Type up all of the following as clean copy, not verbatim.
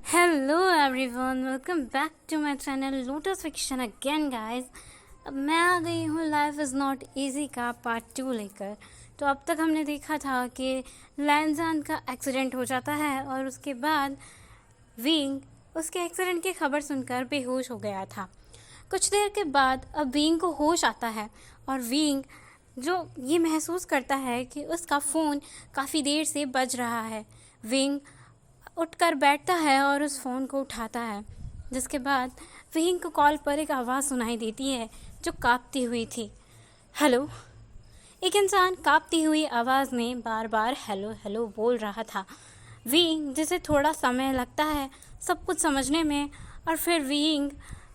Hello everyone, welcome back to my channel lotus fiction again guys. अब मैं आ गई हूँ लाइफ इज़ नॉट इजी का पार्ट 2 लेकर। तो अब तक हमने देखा था कि लैनजान का एक्सीडेंट हो जाता है और उसके बाद विंग उसके एक्सीडेंट की खबर सुनकर बेहोश हो गया था। कुछ देर के बाद अब विंग को होश आता है और विंग जो ये महसूस करता है कि उसका फ़ोन काफ़ी देर से बज रहा है। विंग उठकर बैठता है और उस फ़ोन को उठाता है, जिसके बाद विंग को कॉल पर एक आवाज़ सुनाई देती है जो काँपती हुई थी। हेलो। एक इंसान काँपती हुई आवाज़ में बार बार हेलो हेलो बोल रहा था। विंग जिसे थोड़ा समय लगता है सब कुछ समझने में, और फिर विंग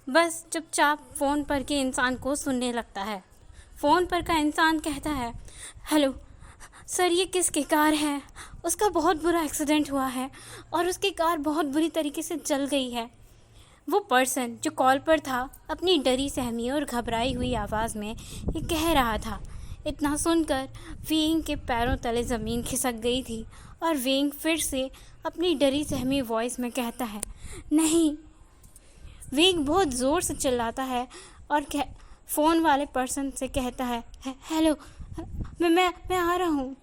बस चुपचाप फ़ोन पर के इंसान को सुनने लगता है। फ़ोन पर का इंसान कहता है, हेलो सर, ये किसकी कार है? उसका बहुत बुरा एक्सीडेंट हुआ है और उसकी कार बहुत बुरी तरीके से जल गई है। वो पर्सन जो कॉल पर था अपनी डरी सहमी और घबराई हुई आवाज़ में ये कह रहा था। इतना सुनकर विंग के पैरों तले ज़मीन खिसक गई थी और विंग फिर से अपनी डरी सहमी वॉइस में कहता है, नहीं। विंग बहुत ज़ोर से चिल्लाता है और फ़ोन वाले पर्सन से कहता है, हेलो, मैं आ रहा हूँ।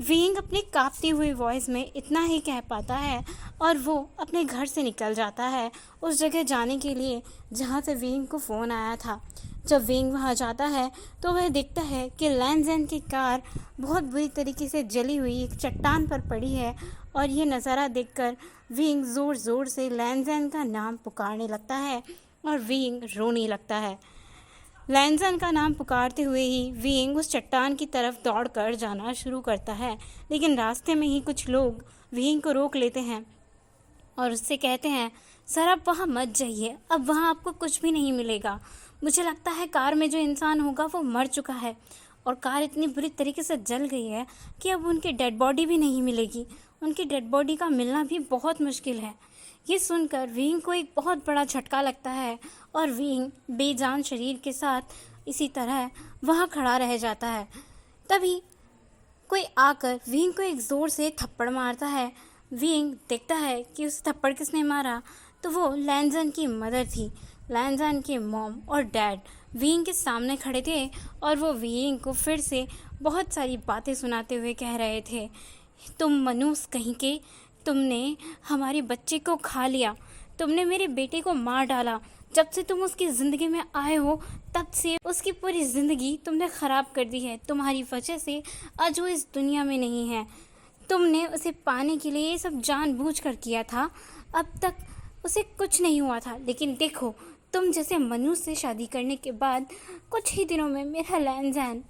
विंग अपनी काँपती हुई वॉइस में इतना ही कह पाता है और वो अपने घर से निकल जाता है उस जगह जाने के लिए जहाँ से विंग को फ़ोन आया था। जब विंग वहाँ जाता है तो वह देखता है कि लैनज़ैन की कार बहुत बुरी तरीके से जली हुई एक चट्टान पर पड़ी है, और ये नज़ारा देखकर विंग ज़ोर ज़ोर से लैनज़ैन का नाम पुकारने लगता है और विंग रोने लगता है। लैनज़ैन का नाम पुकारते हुए ही विंग उस चट्टान की तरफ दौड़कर जाना शुरू करता है, लेकिन रास्ते में ही कुछ लोग विंग को रोक लेते हैं और उससे कहते हैं, सर आप वहाँ मत जाइए, अब वहाँ आपको कुछ भी नहीं मिलेगा। मुझे लगता है कार में जो इंसान होगा वो मर चुका है और कार इतनी बुरी तरीके से जल गई है कि अब उनकी डेड बॉडी भी नहीं मिलेगी। उनकी डेड बॉडी का मिलना भी बहुत मुश्किल है। ये सुनकर विंग को एक बहुत बड़ा झटका लगता है और विंग बेजान शरीर के साथ इसी तरह वहाँ खड़ा रह जाता है। तभी कोई आकर विंग को एक ज़ोर से थप्पड़ मारता है। विंग देखता है कि उस थप्पड़ किसने मारा, तो वो लैनज़ैन की मदर थी। लैनज़ैन के मॉम और डैड विंग के सामने खड़े थे और वो विंग को फिर से बहुत सारी बातें सुनाते हुए कह रहे थे, तुम मनूस कहीं के, तुमने हमारे बच्चे को खा लिया, तुमने मेरे बेटे को मार डाला। जब से तुम उसकी ज़िंदगी में आए हो तब से उसकी पूरी ज़िंदगी तुमने ख़राब कर दी है। तुम्हारी वजह से आज वो इस दुनिया में नहीं है। तुमने उसे पाने के लिए ये सब जानबूझकर किया था। अब तक उसे कुछ नहीं हुआ था, लेकिन देखो, तुम जैसे मनुष्य से शादी करने के बाद कुछ ही दिनों में मेरा लैनज़ैन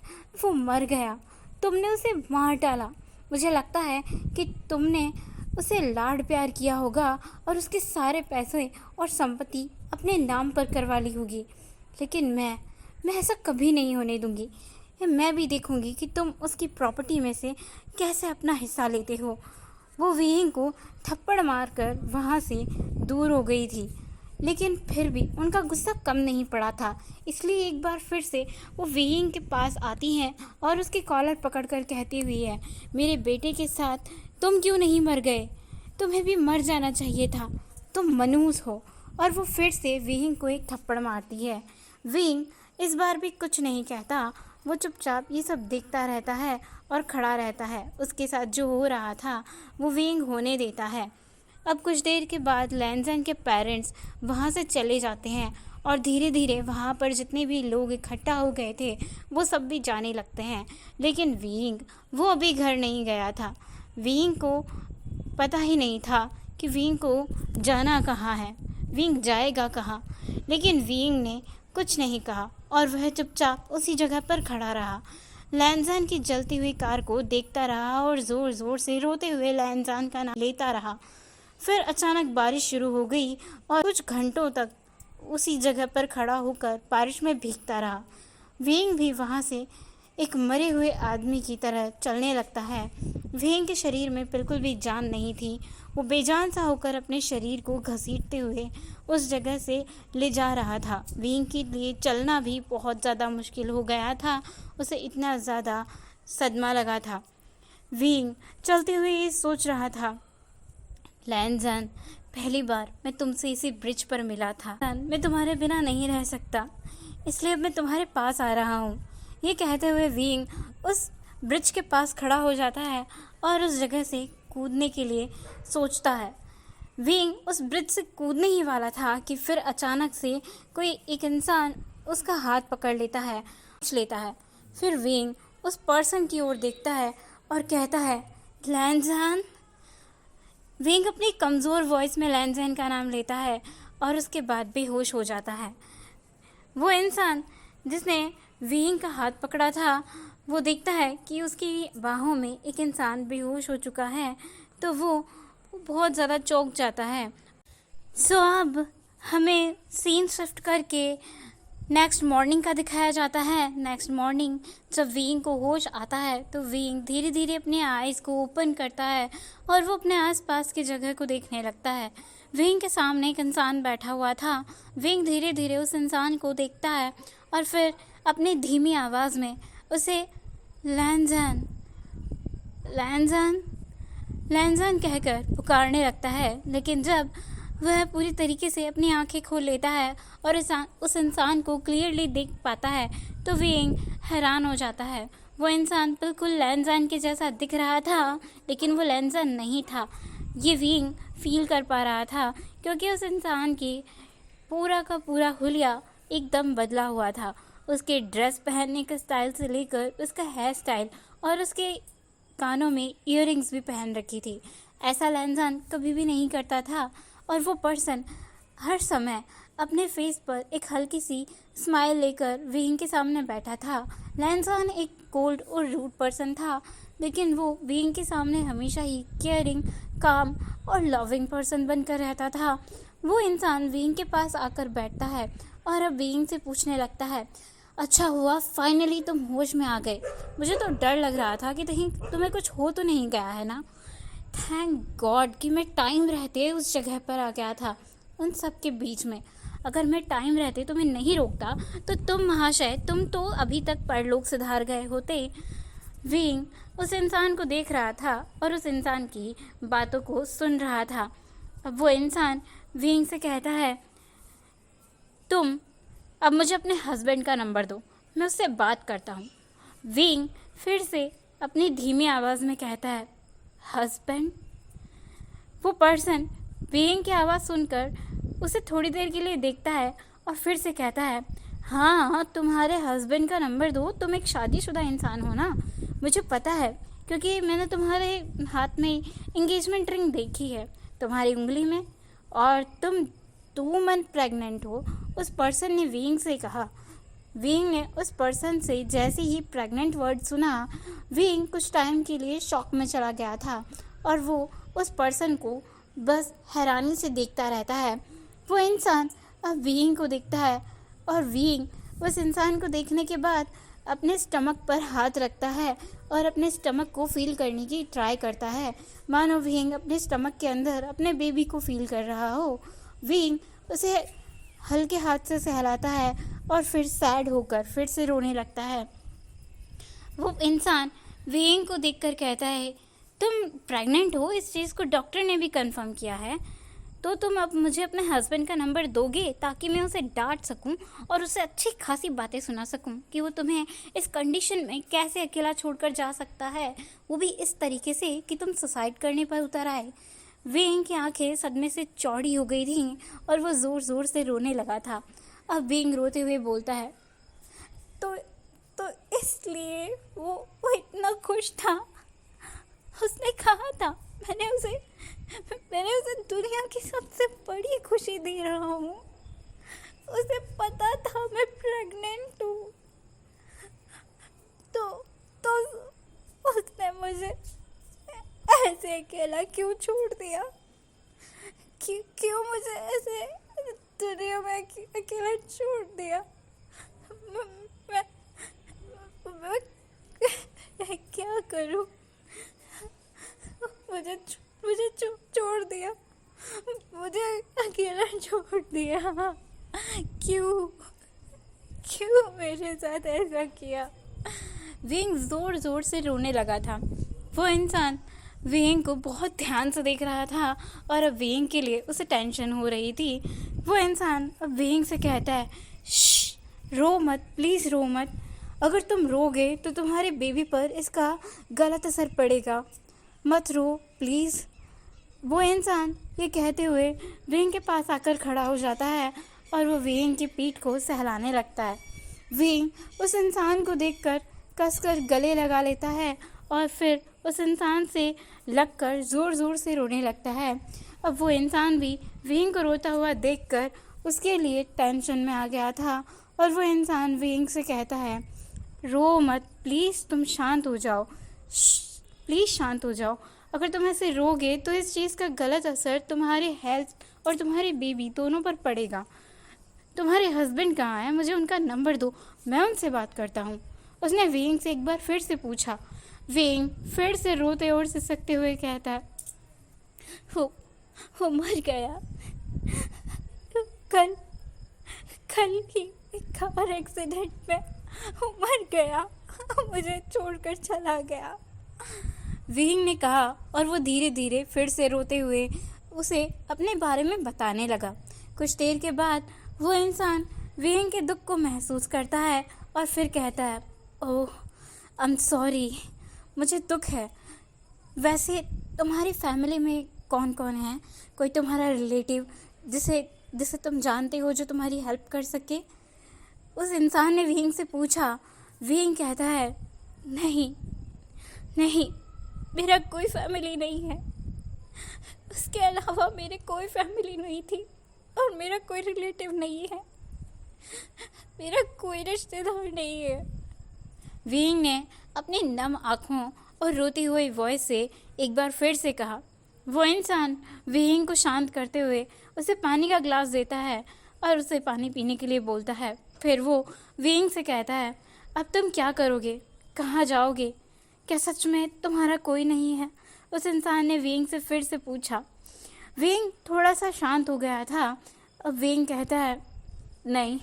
वो मर गया। तुमने उसे मार डाला। मुझे लगता है कि तुमने उसे लाड प्यार किया होगा और उसके सारे पैसे और संपत्ति अपने नाम पर करवा ली होगी, लेकिन मैं ऐसा कभी नहीं होने दूंगी। मैं भी देखूंगी कि तुम उसकी प्रॉपर्टी में से कैसे अपना हिस्सा लेते हो। वो विंग को थप्पड़ मारकर वहाँ से दूर हो गई थी, लेकिन फिर भी उनका गुस्सा कम नहीं पड़ा था। इसलिए एक बार फिर से वो विंग के पास आती हैं और उसकी कॉलर पकड़कर कहती हुई है, मेरे बेटे के साथ तुम क्यों नहीं मर गए? तुम्हें भी मर जाना चाहिए था, तुम मनूस हो। और वो फिर से विंग को एक थप्पड़ मारती है। विंग इस बार भी कुछ नहीं कहता, वो चुपचाप ये सब देखता रहता है और खड़ा रहता है। उसके साथ जो हो रहा था वो विंग होने देता है। अब कुछ देर के बाद लैनज़ैन के पेरेंट्स वहाँ से चले जाते हैं और धीरे धीरे वहाँ पर जितने भी लोग इकट्ठा हो गए थे वो सब भी जाने लगते हैं, लेकिन विंग वो अभी घर नहीं गया था। विंग को पता ही नहीं था कि विंग को जाना कहाँ है, विंग जाएगा कहाँ। लेकिन विंग ने कुछ नहीं कहा और वह चुपचाप उसी जगह पर खड़ा रहा। लैनज़ैन की जलती हुई कार को देखता रहा और ज़ोर ज़ोर से रोते हुए लैनज़ैन का नाम लेता रहा। फिर अचानक बारिश शुरू हो गई और कुछ घंटों तक उसी जगह पर खड़ा होकर बारिश में भीगता रहा। विंग भी वहाँ से एक मरे हुए आदमी की तरह चलने लगता है। विंग के शरीर में बिल्कुल भी जान नहीं थी। वो बेजान सा होकर अपने शरीर को घसीटते हुए उस जगह से ले जा रहा था। विंग के लिए चलना भी बहुत ज़्यादा मुश्किल हो गया था, उसे इतना ज़्यादा सदमा लगा था। विंग चलते हुए ये सोच रहा था, लैनज़ैन पहली बार मैं तुमसे इसी ब्रिज पर मिला था। मैं तुम्हारे बिना नहीं रह सकता, इसलिए अब मैं तुम्हारे पास आ रहा हूँ। ये कहते हुए विंग उस ब्रिज के पास खड़ा हो जाता है और उस जगह से कूदने के लिए सोचता है। विंग उस ब्रिज से कूदने ही वाला था कि फिर अचानक से कोई एक इंसान उसका हाथ पकड़ लेता है, खींच लेता है। फिर विंग उस पर्सन की ओर देखता है और कहता है, लैनज़ान। विंग अपनी कमज़ोर वॉइस में लैनज़ान का नाम लेता है और उसके बाद बेहोश हो जाता है। वो इंसान जिसने विंग का हाथ पकड़ा था, वो देखता है कि उसकी बाहों में एक इंसान बेहोश हो चुका है, तो वो बहुत ज़्यादा चौंक जाता है। सो अब हमें सीन शिफ्ट करके नेक्स्ट मॉर्निंग का दिखाया जाता है। नेक्स्ट मॉर्निंग जब विंग को होश आता है तो विंग धीरे धीरे अपने आइज़ को ओपन करता है और वो अपने आसपास की जगह को देखने लगता है। विंग के सामने एक इंसान बैठा हुआ था। विंग धीरे धीरे उस इंसान को देखता है और फिर अपनी धीमी आवाज़ में उसे लैनज़ान लैनज़ान लैनज़ान कहकर पुकारने लगता है। लेकिन जब वह पूरी तरीके से अपनी आंखें खोल लेता है और उस इंसान को क्लियरली देख पाता है तो विंग हैरान हो जाता है। वो इंसान बिल्कुल लैनज़ान के जैसा दिख रहा था, लेकिन वो लैनज़ान नहीं था। ये विंग फील कर पा रहा था क्योंकि उस इंसान की पूरा का पूरा हुलिया एकदम बदला हुआ था। उसके ड्रेस पहनने के स्टाइल से लेकर उसका हेयर स्टाइल और उसके कानों में ईयरिंग्स भी पहन रखी थी। ऐसा लैनज़ान कभी भी नहीं करता था और वो पर्सन हर समय अपने फेस पर एक हल्की सी स्माइल लेकर विंग के सामने बैठा था। लैनज़ान एक कोल्ड और रूड पर्सन था, लेकिन वो विंग के सामने हमेशा ही केयरिंग, काम और लविंग पर्सन बनकर रहता था। वो इंसान विंग के पास आकर बैठता है और अब विंग से पूछने लगता है, अच्छा हुआ फाइनली तुम होश में आ गए। मुझे तो डर लग रहा था कि कहीं तुम्हें कुछ हो तो नहीं गया है ना। थैंक गॉड कि मैं टाइम रहते उस जगह पर आ गया था, उन सब के बीच में। अगर मैं टाइम रहते तुम्हें नहीं रोकता तो तुम महाशय, तुम तो अभी तक परलोक सिधार गए होते। विंग उस इंसान को देख रहा था और उस इंसान की बातों को सुन रहा था। अब वो इंसान विंग से कहता है, तुम अब मुझे अपने हस्बैंड का नंबर दो, मैं उससे बात करता हूँ। विंग फिर से अपनी धीमी आवाज़ में कहता है, हस्बैंड। वो पर्सन विंग की आवाज़ सुनकर उसे थोड़ी देर के लिए देखता है और फिर से कहता है, हाँ तुम्हारे हस्बैंड का नंबर दो, तुम एक शादीशुदा इंसान हो ना, मुझे पता है क्योंकि मैंने तुम्हारे हाथ में एंगेजमेंट रिंग देखी है तुम्हारी उंगली में, और तुम 2 मंथ प्रेग्नेंट हो। उस पर्सन ने विंग से कहा। विंग ने उस पर्सन से जैसे ही प्रेग्नेंट वर्ड सुना, विंग कुछ टाइम के लिए शॉक में चला गया था और वो उस पर्सन को बस हैरानी से देखता रहता है। वो इंसान अब विंग को देखता है और विंग उस इंसान को देखने के बाद अपने स्टमक पर हाथ रखता है और अपने स्टमक को फील करने की ट्राई करता है, मानो विंग अपने स्टमक के अंदर अपने बेबी को फील कर रहा हो। विंग उसे हल्के हाथ से सहलाता है और फिर सैड होकर फिर से रोने लगता है। वो इंसान विंग को देखकर कहता है, तुम प्रेग्नेंट हो, इस चीज़ को डॉक्टर ने भी कंफर्म किया है, तो तुम अब मुझे अपने हस्बैंड का नंबर दोगे ताकि मैं उसे डांट सकूं और उसे अच्छी खासी बातें सुना सकूं कि वो तुम्हें इस कंडीशन में कैसे अकेला छोड़कर जा सकता है, वो भी इस तरीके से कि तुम सुसाइड करने पर उतर आए। विंग की आंखें सदमे से चौड़ी हो गई थीं और वो ज़ोर ज़ोर से रोने लगा था। अब विंग रोते हुए बोलता है, तो इसलिए वो इतना खुश था। उसने कहा था मैंने उसे दुनिया की सबसे बड़ी खुशी दे रहा हूँ। उसे पता था मैं प्रेग्नेंट हूँ, तो उसने मुझे ऐसे अकेला क्यों छोड़ दिया? क्यों मुझे ऐसे दुनिया में अकेला छोड़ दिया? मैं क्या करूं? मुझे छोड़ दिया, मुझे अकेला छोड़ दिया। क्यों मेरे साथ ऐसा किया? विंग जोर जोर से रोने लगा था। वो इंसान वेइंग को बहुत ध्यान से देख रहा था और अब वेइंग के लिए उसे टेंशन हो रही थी। वो इंसान अब वेइंग से कहता है, श्श, रो मत, प्लीज़ रो मत। अगर तुम रोगे तो तुम्हारे बेबी पर इसका गलत असर पड़ेगा, मत रो प्लीज़। वो इंसान ये कहते हुए वेइंग के पास आकर खड़ा हो जाता है और वो वेइंग की पीठ को सहलाने लगता है। वेइंग उस इंसान को देखकर कसकर गले लगा लेता है और फिर उस इंसान से लगकर ज़ोर ज़ोर से रोने लगता है। अब वो इंसान भी वेइंग को रोता हुआ देखकर उसके लिए टेंशन में आ गया था और वो इंसान वेइंग से कहता है, रो मत प्लीज़, तुम शांत हो जाओ, प्लीज़ शांत हो जाओ। अगर तुम ऐसे रोगे तो इस चीज़ का गलत असर तुम्हारे हेल्थ और तुम्हारे बेबी दोनों पर पड़ेगा। तुम्हारे हस्बैंड कहाँ हैं? मुझे उनका नंबर दो, मैं उनसे बात करता हूँ। उसने वेइंग से एक बार फिर से पूछा। वेइंग फिर से रोते और सिसकते हुए कहता है, वो मर गया, कल ही एक कार एक्सीडेंट में वो मर गया, मुझे छोड़कर चला गया। वेइंग ने कहा और वो धीरे धीरे फिर से रोते हुए उसे अपने बारे में बताने लगा। कुछ देर के बाद वो इंसान वेइंग के दुख को महसूस करता है और फिर कहता है, ओह आई एम सॉरी, मुझे दुख है। वैसे तुम्हारी फैमिली में कौन कौन है? कोई तुम्हारा रिलेटिव जिसे तुम जानते हो जो तुम्हारी हेल्प कर सके? उस इंसान ने वेइंग से पूछा। वेइंग कहता है, नहीं, मेरा कोई फैमिली नहीं है। उसके अलावा मेरे कोई फैमिली नहीं थी और मेरा कोई रिलेटिव नहीं है, मेरा कोई रिश्तेदार नहीं है। वेइंग ने अपनी नम आँखों और रोती हुई वॉइस से एक बार फिर से कहा। वो इंसान वेइंग को शांत करते हुए उसे पानी का ग्लास देता है और उसे पानी पीने के लिए बोलता है। फिर वो वेइंग से कहता है, अब तुम क्या करोगे? कहाँ जाओगे? क्या सच में तुम्हारा कोई नहीं है? उस इंसान ने वेइंग से फिर से पूछा। वेइंग थोड़ा सा शांत हो गया था। अब वेइंग कहता है, नहीं,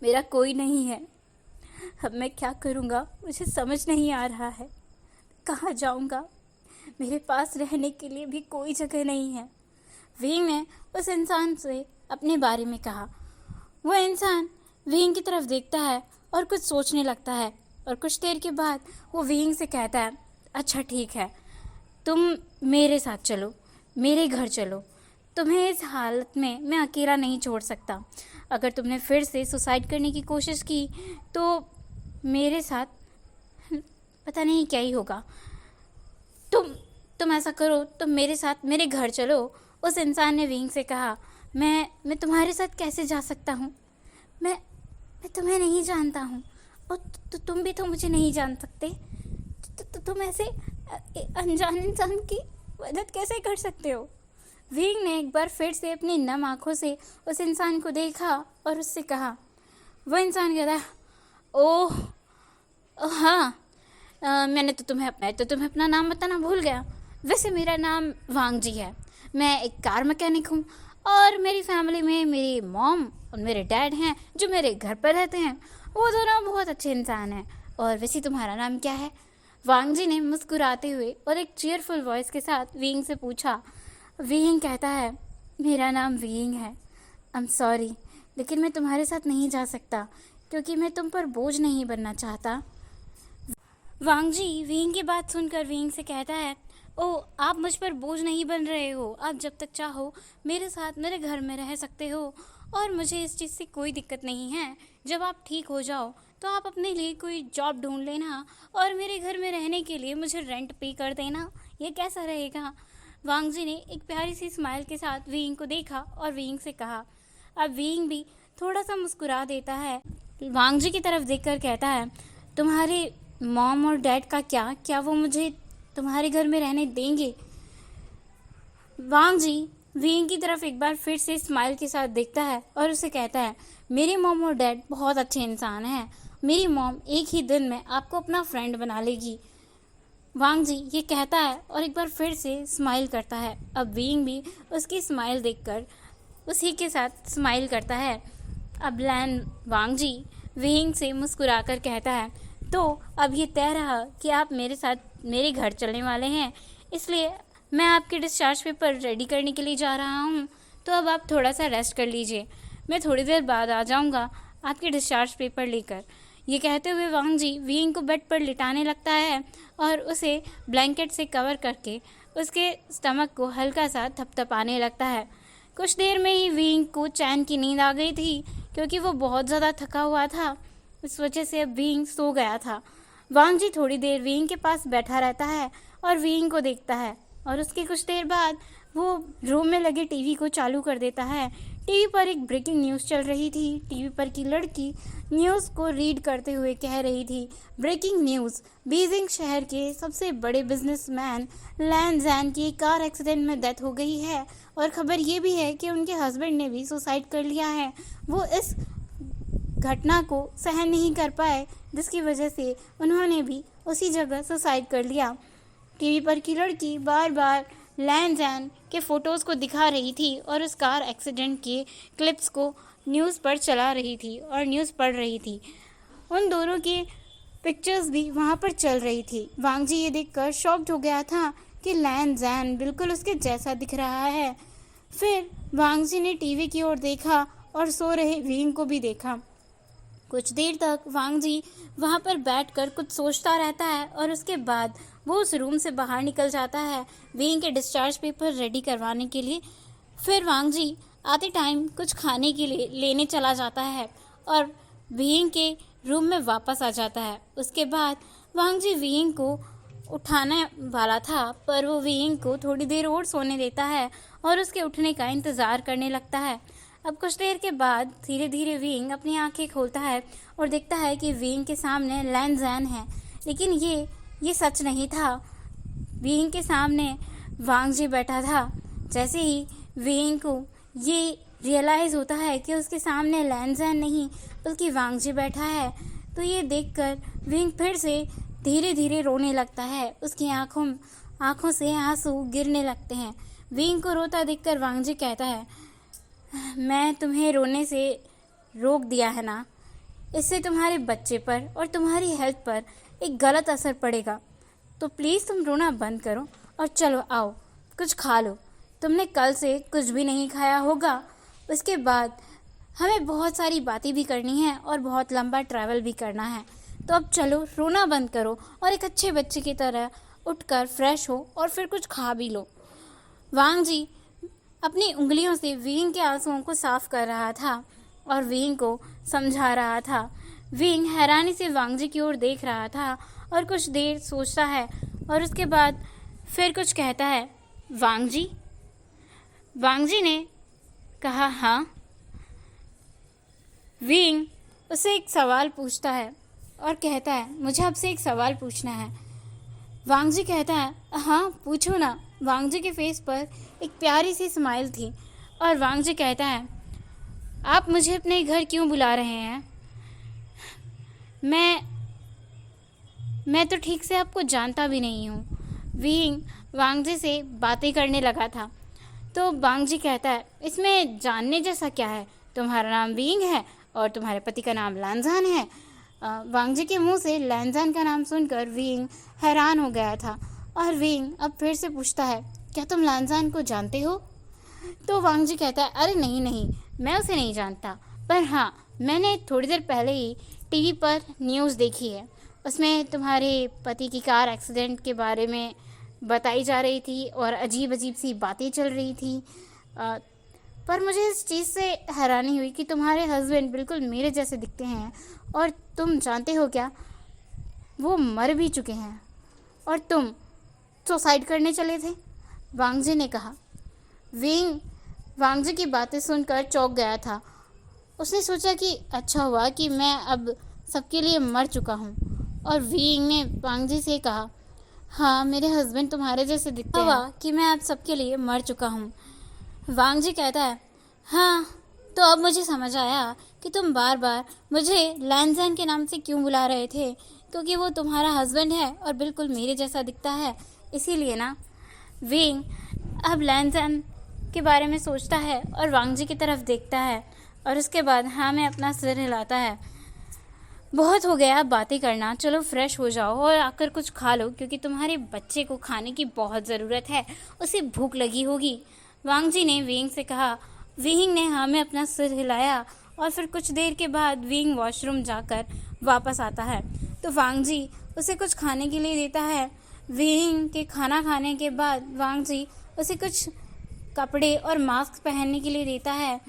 मेरा कोई नहीं है। अब मैं क्या करूँगा मुझे समझ नहीं आ रहा है। कहाँ जाऊँगा? मेरे पास रहने के लिए भी कोई जगह नहीं है। वेइंग ने उस इंसान से अपने बारे में कहा। वो इंसान वेइंग की तरफ देखता है और कुछ सोचने लगता है और कुछ देर के बाद वो वेइंग से कहता है, अच्छा ठीक है, तुम मेरे साथ चलो, मेरे घर चलो। तुम्हें इस हालत में मैं अकेला नहीं छोड़ सकता। अगर तुमने फिर से सुसाइड करने की कोशिश की तो मेरे साथ पता नहीं क्या ही होगा। तुम ऐसा करो, तुम मेरे साथ मेरे घर चलो। उस इंसान ने वेइंग से कहा, मैं तुम्हारे साथ कैसे जा सकता हूँ? मैं तुम्हें नहीं जानता हूँ और तुम भी तो मुझे नहीं जान सकते। तुम ऐसे अनजान इंसान की मदद कैसे कर सकते हो? वेइंग ने एक बार फिर से अपनी नम आँखों से उस इंसान को देखा और उससे कहा। वो इंसान कहता है, ओह हाँ, मैं तुम्हें अपना नाम बताना भूल गया। वैसे मेरा नाम वांग जी है। मैं एक कार मैकेनिक हूँ और मेरी फैमिली में मेरी मॉम और मेरे डैड हैं जो मेरे घर पर रहते हैं। वो दोनों बहुत अच्छे इंसान हैं। और वैसे तुम्हारा नाम क्या है? वांग जी ने मुस्कुराते हुए और एक चीयरफुल वॉइस के साथ वेइंग से पूछा। वेइंग कहता है, मेरा नाम वेइंग है। आई एम सॉरी, लेकिन मैं तुम्हारे साथ नहीं जा सकता क्योंकि मैं तुम पर बोझ नहीं बनना चाहता। वांग जी वेइंग की बात सुनकर वेइंग से कहता है, ओह आप मुझ पर बोझ नहीं बन रहे हो। आप जब तक चाहो मेरे साथ मेरे घर में रह सकते हो और मुझे इस चीज़ से कोई दिक्कत नहीं है। जब आप ठीक हो जाओ तो आप अपने लिए कोई जॉब ढूंढ लेना और मेरे घर में रहने के लिए मुझे रेंट पे कर देना। ये कैसा रहेगा? वांग जी ने एक प्यारी सी स्माइल के साथ वेइंग को देखा और वेइंग से कहा। अब वेइंग भी थोड़ा सा मुस्कुरा देता है। वांग जी की तरफ देखकर कहता है, तुम्हारे मॉम और डैड का क्या वो मुझे तुम्हारे घर में रहने देंगे? वांग जी वेइंग की तरफ एक बार फिर से स्माइल के साथ देखता है और उसे कहता है, मेरे मॉम और डैड बहुत अच्छे इंसान हैं। मेरी मॉम एक ही दिन में आपको अपना फ्रेंड बना लेगी। वांग जी ये कहता है और एक बार फिर से स्माइल करता है। अब वेइंग भी उसकी स्माइल देखकर उसी के साथ स्माइल करता है। अब लैन वांग जी वेइंग से मुस्कुराकर कहता है, तो अब ये तय रहा कि आप मेरे साथ मेरे घर चलने वाले हैं, इसलिए मैं आपके डिस्चार्ज पेपर रेडी करने के लिए जा रहा हूँ, तो अब आप थोड़ा सा रेस्ट कर लीजिए। मैं थोड़ी देर बाद आ जाऊँगा आपके डिस्चार्ज पेपर लेकर। ये कहते हुए वांग जी वीइंग को बेड पर लिटाने लगता है और उसे ब्लैंकेट से कवर करके उसके स्टमक को हल्का सा थपथपाने लगता है। कुछ देर में ही वीइंग को चैन की नींद आ गई थी, क्योंकि वो बहुत ज़्यादा थका हुआ था। इस वजह से अब वीइंग सो गया था। वांग जी थोड़ी देर वीइंग के पास बैठा रहता है और वीइंग को देखता है, और उसके कुछ देर बाद वो रूम में लगे टीवी को चालू कर देता है। टीवी पर एक ब्रेकिंग न्यूज़ चल रही थी। टीवी पर की लड़की न्यूज़ को रीड करते हुए कह रही थी, ब्रेकिंग न्यूज़, बीजिंग शहर के सबसे बड़े बिजनेसमैन लैन जैन की कार एक्सीडेंट में डेथ हो गई है, और ख़बर ये भी है कि उनके हस्बैंड ने भी सुसाइड कर लिया है। वो इस घटना को सहन नहीं कर पाए, जिसकी वजह से उन्होंने भी उसी जगह सुसाइड कर लिया। टीवी पर की लड़की बार बार लैन जैन के फ़ोटोज़ को दिखा रही थी और उस कार एक्सीडेंट के क्लिप्स को न्यूज़ पर चला रही थी और न्यूज़ पढ़ रही थी। उन दोनों की पिक्चर्स भी वहाँ पर चल रही थी। वांग जी ये देखकर शॉक्ड हो गया था कि लैन जैन बिल्कुल उसके जैसा दिख रहा है। फिर वांग जी ने टीवी की ओर देखा और सो रहे वीइंग को भी देखा। कुछ देर तक वांग जी वहाँ पर बैठकर कुछ सोचता रहता है, और उसके बाद वो उस रूम से बाहर निकल जाता है वीइंग के डिस्चार्ज पेपर रेडी करवाने के लिए। फिर वांग जी आते टाइम कुछ खाने के लिए लेने चला जाता है और वीइंग के रूम में वापस आ जाता है। उसके बाद वांग जी वीइंग को उठाने वाला था, पर वो वीइंग को थोड़ी देर और सोने देता है और उसके उठने का इंतज़ार करने लगता है। अब कुछ देर के बाद धीरे धीरे वीइंग अपनी आंखें खोलता है और देखता है कि वीइंग के सामने लैन जैन है, लेकिन ये सच नहीं था। वीइंग के सामने वांग जी बैठा था। जैसे ही वीइंग को ये रियलाइज़ होता है कि उसके सामने लैन जैन नहीं बल्कि वांग जी बैठा है, तो ये देखकर वीइंग फिर से धीरे धीरे रोने लगता है। उसकी आँखों से आंसू गिरने लगते हैं। वीइंग को रोता देखकर वांग जी कहता है, मैं तुम्हें रोने से रोक दिया है ना, इससे तुम्हारे बच्चे पर और तुम्हारी हेल्थ पर एक गलत असर पड़ेगा, तो प्लीज़ तुम रोना बंद करो और चलो आओ कुछ खा लो। तुमने कल से कुछ भी नहीं खाया होगा। उसके बाद हमें बहुत सारी बातें भी करनी है और बहुत लंबा ट्रैवल भी करना है, तो अब चलो रोना बंद करो और एक अच्छे बच्चे की तरह उठकर फ्रेश हो और फिर कुछ खा भी लो। वांग जी अपनी उंगलियों से वीइंग के आंसुओं को साफ कर रहा था और वीइंग को समझा रहा था। वीइंग हैरानी से वांग जी की ओर देख रहा था और कुछ देर सोचता है और उसके बाद फिर कुछ कहता है, वांग जी? वांग जी ने कहा, हाँ। वीइंग उससे एक सवाल पूछता है और कहता है, मुझे आपसे एक सवाल पूछना है। वांग जी कहता है, हाँ पूछो ना। वांग जी के फेस पर एक प्यारी सी स्माइल थी और वांग जी कहता है, आप मुझे अपने घर क्यों बुला रहे हैं? मैं तो ठीक से आपको जानता भी नहीं हूँ। वीइंग वांग जी से बातें करने लगा था, तो वांग जी कहता है, इसमें जानने जैसा क्या है? तुम्हारा नाम वीइंग है और तुम्हारे पति का नाम लैन जैन है। वांग जी के मुंह से लैन जैन का नाम सुनकर वीइंग हैरान हो गया था और वीइंग अब फिर से पूछता है, क्या तुम लैन जैन को जानते हो? तो वांग जी कहता है, अरे नहीं, मैं उसे नहीं जानता, पर हाँ मैंने थोड़ी देर पहले ही टीवी पर न्यूज़ देखी है। उसमें तुम्हारे पति की कार एक्सीडेंट के बारे में बताई जा रही थी और अजीब सी बातें चल रही थी, पर मुझे इस चीज़ से हैरानी हुई कि तुम्हारे हस्बैंड बिल्कुल मेरे जैसे दिखते हैं, और तुम जानते हो क्या, वो मर भी चुके हैं और तुम सुसाइड करने चले थे। वांग जी ने कहा। वीइंग वांग जी की बातें सुनकर चौंक गया था। उसने सोचा कि अच्छा हुआ कि मैं अब सबके लिए मर चुका हूँ, और वीइंग ने वांग जी से कहा, हाँ मेरे हस्बैंड तुम्हारे जैसे दिखते हैं कि मैं अब सबके लिए मर चुका हूँ। वांग जी कहता है, हाँ तो अब मुझे समझ आया कि तुम बार बार मुझे लैन जैन के नाम से क्यों बुला रहे थे, क्योंकि वो तुम्हारा हस्बैंड है और बिल्कुल मेरे जैसा दिखता है, इसीलिए ना। वीइंग अब लैन जैन के बारे में सोचता है और वांग जी की तरफ देखता है और उसके बाद हाँ में अपना सिर हिलाता है। बहुत हो गया बातें करना, चलो फ्रेश हो जाओ और आकर कुछ खा लो, क्योंकि तुम्हारे बच्चे को खाने की बहुत ज़रूरत है, उसे भूख लगी होगी। वांग जी ने विंग से कहा। विंग ने हाँ में अपना सिर हिलाया और फिर कुछ देर के बाद विंग वॉशरूम जाकर वापस आता है तो वांग जी उसे कुछ खाने के लिए देता है। विंग के खाना खाने के बाद वांग जी उसे कुछ कपड़े और मास्क पहनने के लिए देता है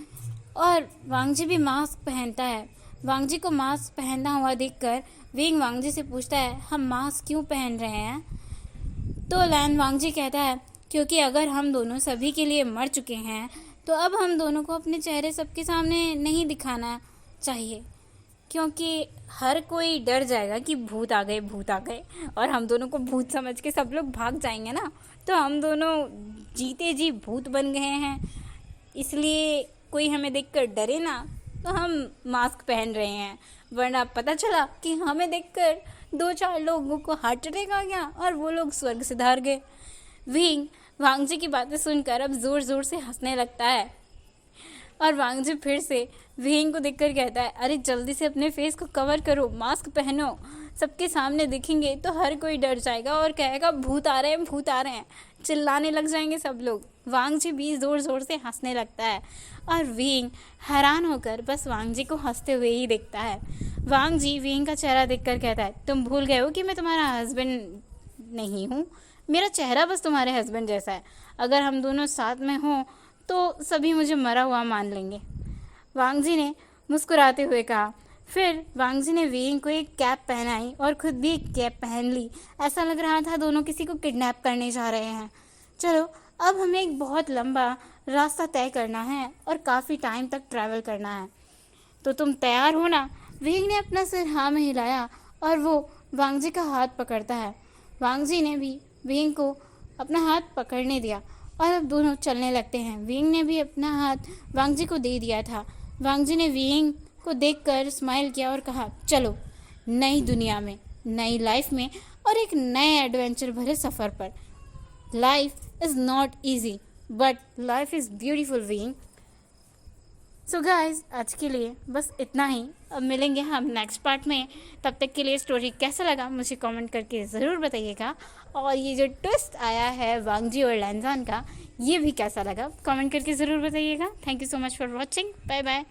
और वांग जी भी मास्क पहनता है। वांग जी को मास्क पहनना हुआ देखकर विंग वांग जी से पूछता है, हम मास्क क्यों पहन रहे हैं? तो लैन वांग जी कहता है, क्योंकि अगर हम दोनों सभी के लिए मर चुके हैं तो अब हम दोनों को अपने चेहरे सबके सामने नहीं दिखाना चाहिए, क्योंकि हर कोई डर जाएगा कि भूत आ गए, भूत आ गए, और हम दोनों को भूत समझ के सब लोग भाग जाएंगे ना, तो हम दोनों जीते जी भूत बन गए हैं। इसलिए कोई हमें देखकर डरे ना, तो हम मास्क पहन रहे हैं, वरना पता चला कि हमें देखकर 2-4 लोगों को हार्ट अटैक आ गया और वो लोग स्वर्ग से धार गए। विंग वांग जी की बातें सुनकर अब ज़ोर ज़ोर से हंसने लगता है और वांग जी फिर से विंग को देखकर कहता है, अरे जल्दी से अपने फेस को कवर करो, मास्क पहनो, सबके सामने दिखेंगे तो हर कोई डर जाएगा और कहेगा भूत आ रहे हैं, भूत आ रहे हैं, चिल्लाने लग जाएंगे सब लोग। वांग जी भी ज़ोर ज़ोर से हंसने लगता है और विंग हैरान होकर बस वांग जी को हंसते हुए ही देखता है। वांग जी विंग का चेहरा देखकर कहता है, तुम भूल गए हो कि मैं तुम्हारा हस्बैंड नहीं हूँ, मेरा चेहरा बस तुम्हारे हस्बैंड जैसा है, अगर हम दोनों साथ में हों तो सभी मुझे मरा हुआ मान लेंगे। वांग जी ने मुस्कुराते हुए कहा। फिर वांग जी ने विंग को एक कैप पहनाई और खुद भी एक कैप पहन ली। ऐसा लग रहा था दोनों किसी को किडनैप करने जा रहे हैं। चलो अब हमें एक बहुत लंबा रास्ता तय करना है और काफ़ी टाइम तक ट्रैवल करना है, तो तुम तैयार हो ना? विंग ने अपना सिर हाँ में हिलाया और वो वांग जी का हाथ पकड़ता है। वांग जी ने भी विंग को अपना हाथ पकड़ने दिया और अब दोनों चलने लगते हैं। विंग ने भी अपना हाथ वांग जी को दे दिया था। वांग जी ने विंग को देखकर स्माइल किया और कहा, चलो नई दुनिया में, नई लाइफ में और एक नए एडवेंचर भरे सफ़र पर। Life is not easy but life is beautiful wing. So guys आज के लिए बस इतना ही। अब मिलेंगे हम नेक्स्ट पार्ट में। तब तक के लिए स्टोरी कैसा लगा मुझे कमेंट करके ज़रूर बताइएगा, और ये जो ट्विस्ट आया है वांग जी और लैनजान का, ये भी कैसा लगा कमेंट करके ज़रूर बताइएगा। Thank you so much for watching. Bye bye.